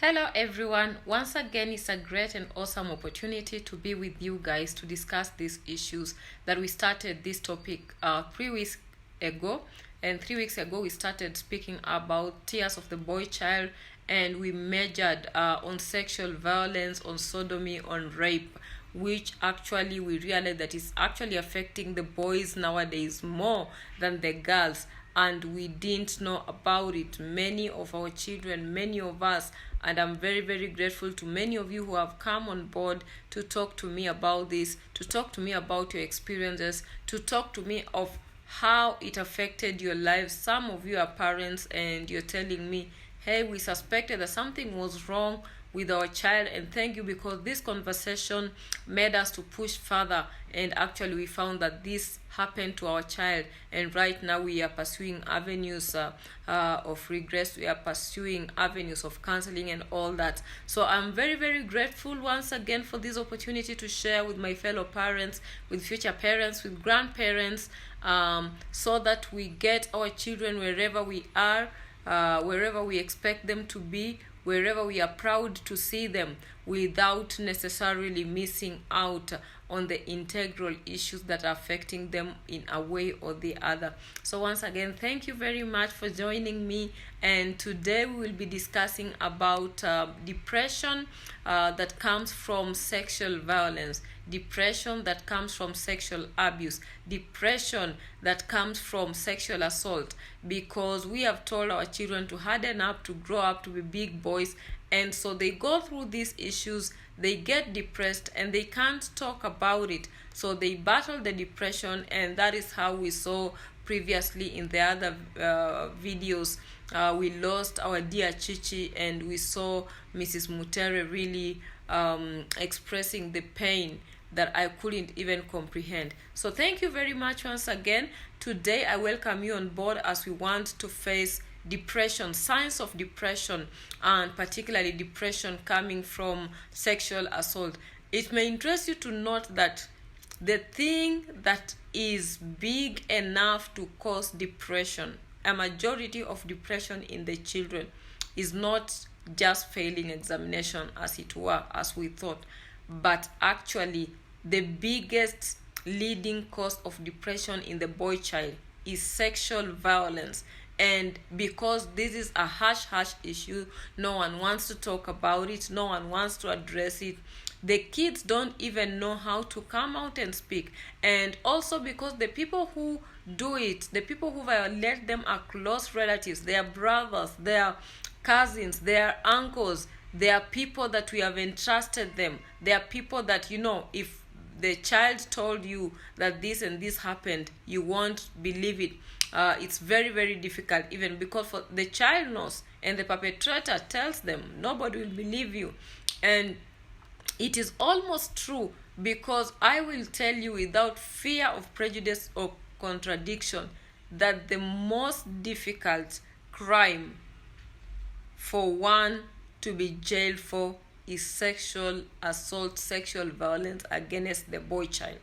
Hello everyone. Once again, it's a great and awesome opportunity to be with you guys to discuss these issues that we started this topic 3 weeks ago. And 3 weeks ago, we started speaking about tears of the boy child, and we measured on sexual violence, on sodomy, on rape, which actually we realized that is actually affecting the boys nowadays more than the girls, and we didn't know about it. Many of our children, many of us, and I'm very, very grateful to many of you who have come on board to talk to me about this, to talk to me about your experiences, to talk to me of how it affected your lives. Some of you are parents and you're telling me, hey, we suspected that something was wrong with our child, and thank you, because this conversation made us to push further, and actually we found that this happened to our child, and right now we are pursuing avenues of regress. We are pursuing avenues of counseling and all that. So I'm very, very grateful once again for this opportunity to share with my fellow parents, with future parents, with grandparents, so that we get our children wherever we are, wherever we expect them to be, wherever we are proud to see them, without necessarily missing out on the integral issues that are affecting them in a way or the other. So once again, thank you very much for joining me, and today we will be discussing about depression that comes from sexual violence, depression that comes from sexual abuse, depression that comes from sexual assault, because we have told our children to harden up, to grow up, to be big boys, and so they go through these issues, they get depressed, and they can't talk about it, so they battle the depression. And that is how we saw previously in the other videos. We lost our dear Chichi, and we saw Mrs. Mutere really expressing the pain that I couldn't even comprehend. So thank you very much once again. Today I welcome you on board as we want to face depression, signs of depression, and particularly depression coming from sexual assault. It may interest you to note that the thing that is big enough to cause depression, a majority of depression in the children, is not just failing examination, as it were, as we thought, but actually the biggest leading cause of depression in the boy child is sexual violence. And because this is a hush issue, no one wants to talk about it, no one wants to address it. The kids don't even know how to come out and speak. And also because the people who do it, the people who violate them, are close relatives, they are brothers, they are cousins, they are uncles, they are people that we have entrusted them. They are people that, if the child told you that this and this happened, you won't believe it. It's very, very difficult, even because for the child knows and the perpetrator tells them, nobody will believe you. And it is almost true, because I will tell you without fear of prejudice or contradiction that the most difficult crime for one to be jailed for is sexual assault, sexual violence against the boy child.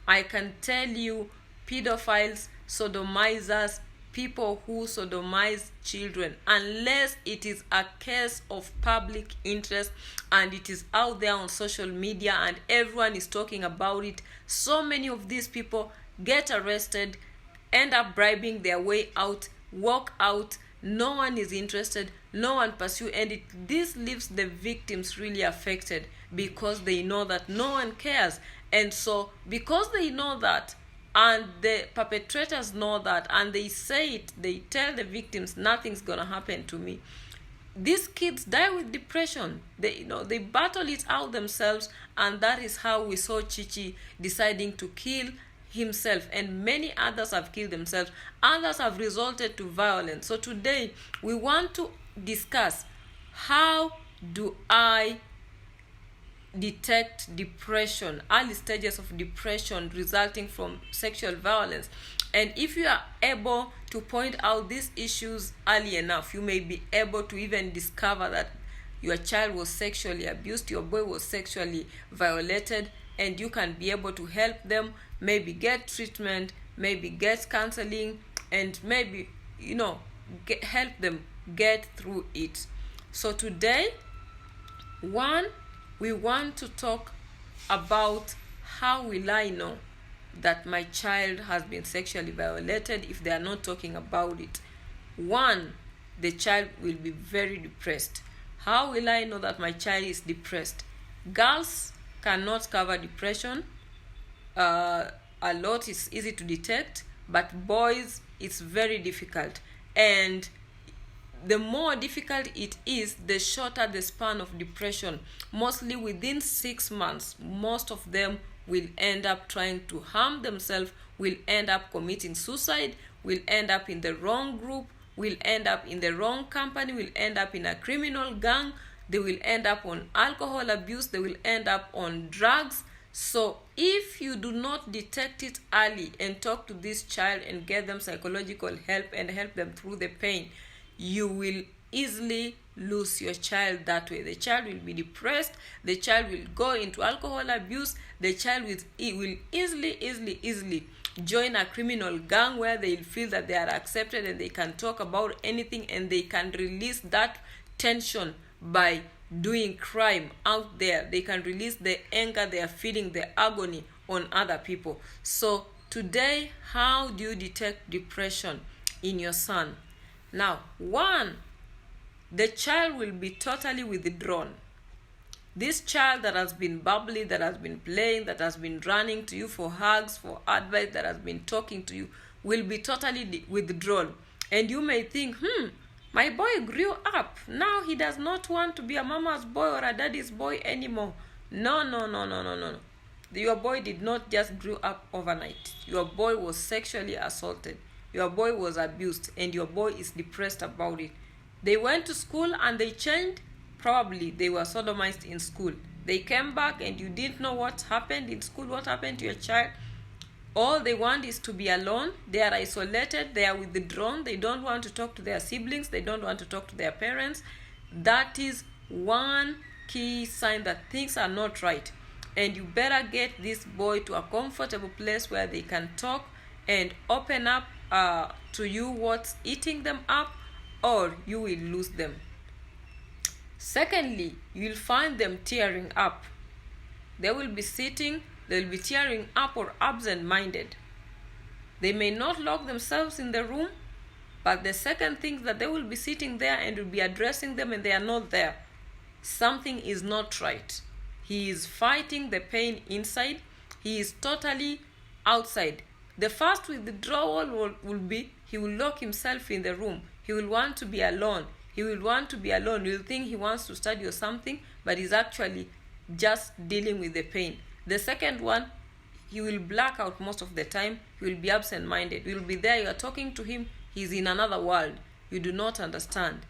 I can tell you, pedophiles, sodomizers, people who sodomize children, unless it is a case of public interest and it is out there on social media and everyone is talking about it, so many of these people get arrested, end up bribing their way out, walk out. No one is interested, no one pursue, and this leaves the victims really affected, because they know that no one cares. And so because they know that, and the perpetrators know that, and they say it, they tell the victims, nothing's gonna happen to me, these kids die with depression. They battle it out themselves, and that is how we saw Chichi deciding to kill himself, and many others have killed themselves. Others have resorted to violence. So today we want to discuss, how do I detect depression, early stages of depression resulting from sexual violence. And if you are able to point out these issues early enough, you may be able to even discover that your child was sexually abused, your boy was sexually violated, and you can be able to help them, maybe get treatment, maybe get counseling, and maybe help them get through it. So today One, we want to talk about how will I know that my child has been sexually violated if they are not talking about it. One, the child will be very depressed. How will I know that my child is depressed? Girls cannot cover depression. A lot is easy to detect, but boys, it's very difficult. And the more difficult it is, the shorter the span of depression. Mostly within 6 months, most of them will end up trying to harm themselves, will end up committing suicide, will end up in the wrong group, will end up in the wrong company, will end up in a criminal gang, they will end up on alcohol abuse, they will end up on drugs. So if you do not detect it early and talk to this child and get them psychological help and help them through the pain, you will easily lose your child that way. The child will be depressed, the child will go into alcohol abuse, the child will easily join a criminal gang where they feel that they are accepted and they can talk about anything and they can release that tension by doing crime out there. They can release the anger they are feeling, the agony on other people. So today, how do you detect depression in your son? Now, one, the child will be totally withdrawn. This child that has been bubbly, that has been playing, that has been running to you for hugs, for advice, that has been talking to you, will be totally withdrawn. And you may think, my boy grew up. Now he does not want to be a mama's boy or a daddy's boy anymore. No. Your boy did not just grow up overnight. Your boy was sexually assaulted. Your boy was abused, and your boy is depressed about it. They went to school and they changed. Probably they were sodomized in school. They came back and you didn't know what happened in school, what happened to your child. All they want is to be alone. They are isolated. They are withdrawn. They don't want to talk to their siblings. They don't want to talk to their parents. That is one key sign that things are not right. And you better get this boy to a comfortable place where they can talk and open up to you what's eating them up, or you will lose them. Secondly, you'll find them tearing up. They will be sitting, they'll be tearing up or absent-minded. They may not lock themselves in the room, but the second thing that they will be sitting there and will be addressing them and they are not there. Something is not right. He is fighting the pain inside. He is totally outside. The first withdrawal will be he will lock himself in the room. He will want to be alone. He will want to be alone. You'll think he wants to study or something, but he's actually just dealing with the pain. The second one, he will black out most of the time. He will be absent-minded. You will be there, you are talking to him, he's in another world. You do not understand.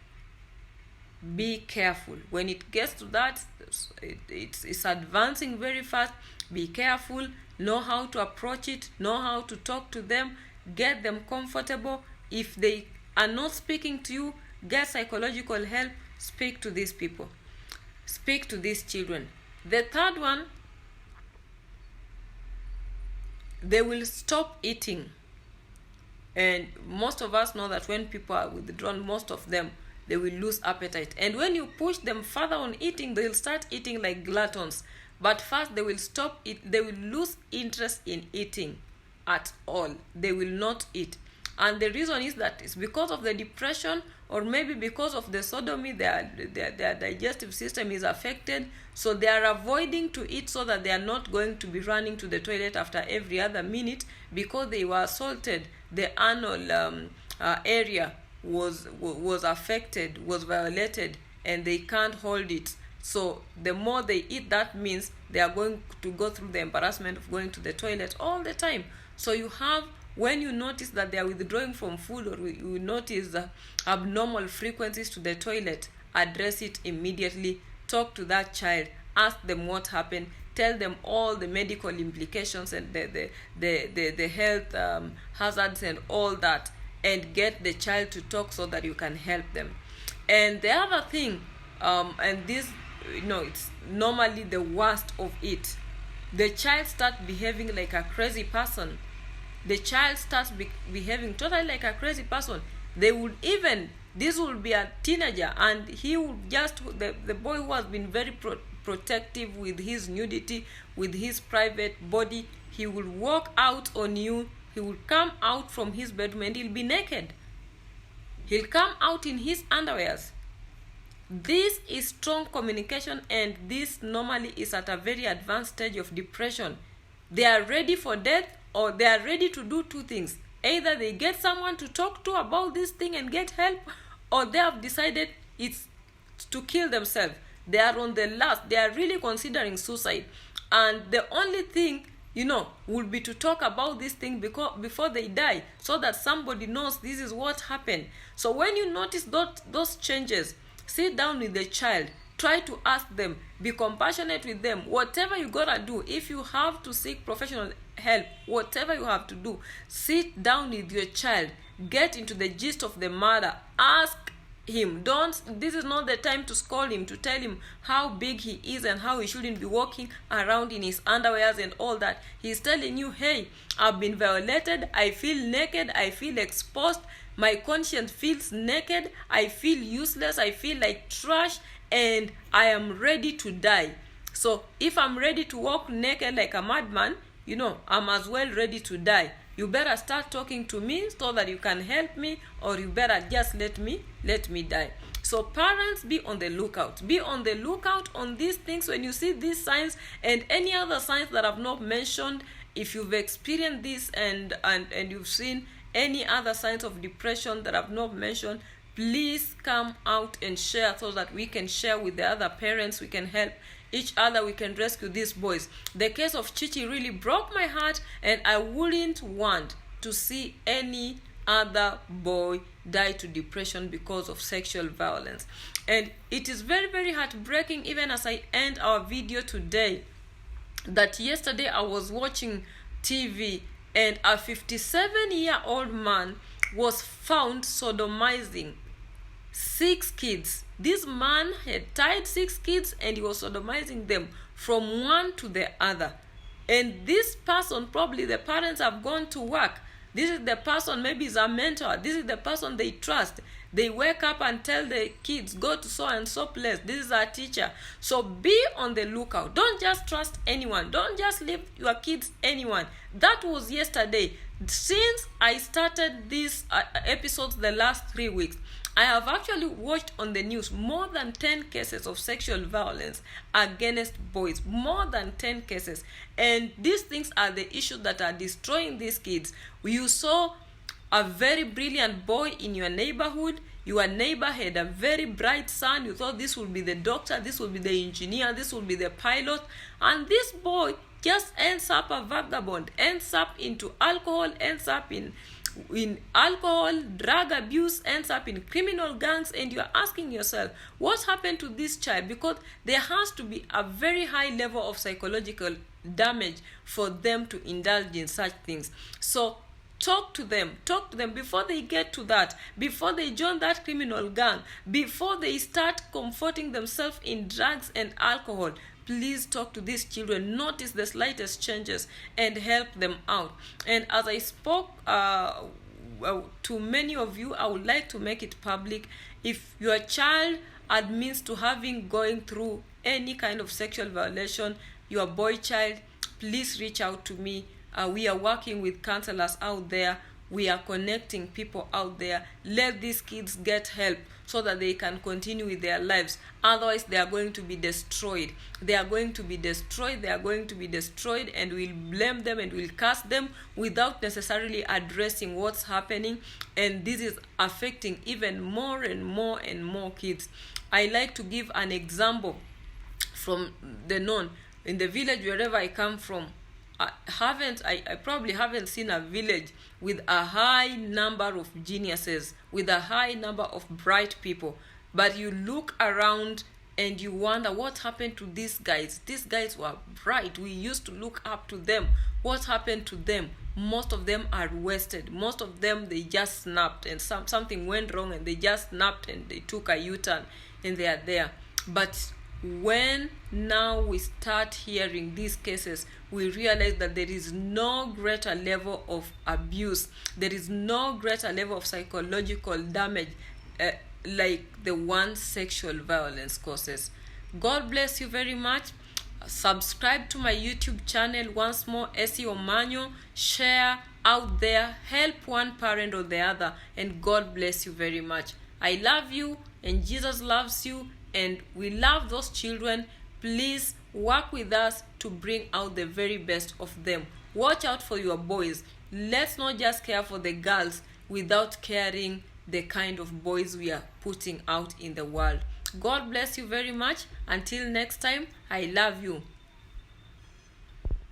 Be careful. When it gets to that, it's advancing very fast. Be careful. Know how to approach it. Know how to talk to them. Get them comfortable. If they are not speaking to you, get psychological help. Speak to these people. Speak to these children. The third one, they will stop eating. And most of us know that when people are withdrawn, most of them, they will lose appetite. And when you push them further on eating, they'll start eating like gluttons. But first, they will stop it. They will lose interest in eating at all. They will not eat. And the reason is that it's because of the depression, or maybe because of the sodomy, their digestive system is affected. So they are avoiding to eat so that they are not going to be running to the toilet after every other minute, because they were assaulted. The anal area was affected, was violated, and they can't hold it. So the more they eat, that means they are going to go through the embarrassment of going to the toilet all the time. So you have, when you notice that they are withdrawing from food, or you notice abnormal frequencies to the toilet, address it immediately. Talk to that child. Ask them what happened. Tell them all the medical implications and the health hazards and all that, and get the child to talk so that you can help them. And the other thing, and this, it's normally the worst of it. The child starts behaving like a crazy person. The child starts behaving totally like a crazy person. They would even This will be a teenager, and he will just, the boy who has been very protective with his nudity, with his private body, he will walk out on you. He will come out from his bedroom and he'll be naked. He'll come out in his underwears. This is strong communication, and this normally is at a very advanced stage of depression. They are ready for death, or they are ready to do two things. Either they get someone to talk to about this thing and get help, or they have decided it's to kill themselves. They are on the last. They are really considering suicide. And the only thing, would be to talk about this thing before they die, so that somebody knows this is what happened. So when you notice those changes, sit down with the child. Try to ask them. Be compassionate with them. Whatever you gotta do, if you have to seek professional help, whatever you have to do, sit down with your child. Get into the gist of the matter. Ask him. This is not the time to scold him, to tell him how big he is and how he shouldn't be walking around in his underwears and all that. He's telling you, hey, I've been violated. I feel naked. I feel exposed. My conscience feels naked. I feel useless. I feel like trash. And I am ready to die. So if I'm ready to walk naked like a madman, I'm as well ready to die. You better start talking to me so that you can help me, or you better just let me die. So parents, be on the lookout. Be on the lookout on these things. When you see these signs and any other signs that I've not mentioned, if you've experienced this and you've seen any other signs of depression that I've not mentioned, please come out and share, so that we can share with the other parents. We can help each other. We can rescue these boys. The case of Chichi really broke my heart, and I wouldn't want to see any other boy die to depression because of sexual violence. And it is very, very heartbreaking, even as I end our video today, that yesterday I was watching TV and a 57-year-old man was found sodomizing 6 kids. This man had tied 6 kids and he was sodomizing them from one to the other. And this person, probably the parents have gone to work. This is the person, maybe is a mentor. This is the person they trust. They wake up and tell the kids, go to so and so place. This is our teacher. So be on the lookout. Don't just trust anyone. Don't just leave your kids anyone. That was yesterday. Since I started these episodes the last 3 weeks, I have actually watched on the news more than 10 cases of sexual violence against boys. More than 10 cases. And these things are the issues that are destroying these kids. You saw a very brilliant boy in your neighborhood. Your neighbor had a very bright son. You thought this would be the doctor, this would be the engineer, this would be the pilot. And this boy just ends up a vagabond, ends up into alcohol, ends up in alcohol, drug abuse, ends up in criminal gangs. And you're asking yourself, what happened to this child? Because there has to be a very high level of psychological damage for them to indulge in such things. So talk to them before they get to that, before they join that criminal gang, before they start comforting themselves in drugs and alcohol. Please talk to these children, notice the slightest changes and help them out. And as I spoke to many of you, I would like to make it public. If your child admits to going through any kind of sexual violation, your boy child, please reach out to me. We are working with counselors out there. We are connecting people out there. Let these kids get help so that they can continue with their lives. Otherwise, they are going to be destroyed. They are going to be destroyed. They are going to be destroyed, and we'll blame them and we'll curse them without necessarily addressing what's happening. And this is affecting even more and more and more kids. I like to give an example from the known. In the village, wherever I come from, I probably haven't seen a village with a high number of geniuses, with a high number of bright people. But you look around and you wonder, what happened to these guys? These guys were bright. We used to look up to them. What happened to them? Most of them are wasted. Most of them, they just snapped, and something went wrong and they just snapped and they took a U-turn and they are there. But when now we start hearing these cases, we realize that there is no greater level of abuse, there is no greater level of psychological damage like the one sexual violence causes. God bless you very much. Subscribe to my YouTube channel once more, Essie Omanyo. Share out there, help one parent or the other, and God bless you very much. I love you, and Jesus loves you, and we love those children. Please work with us to bring out the very best of them. Watch out for your boys. Let's not just care for the girls without caring the kind of boys we are putting out in the world. God bless you very much. Until next time, I love you.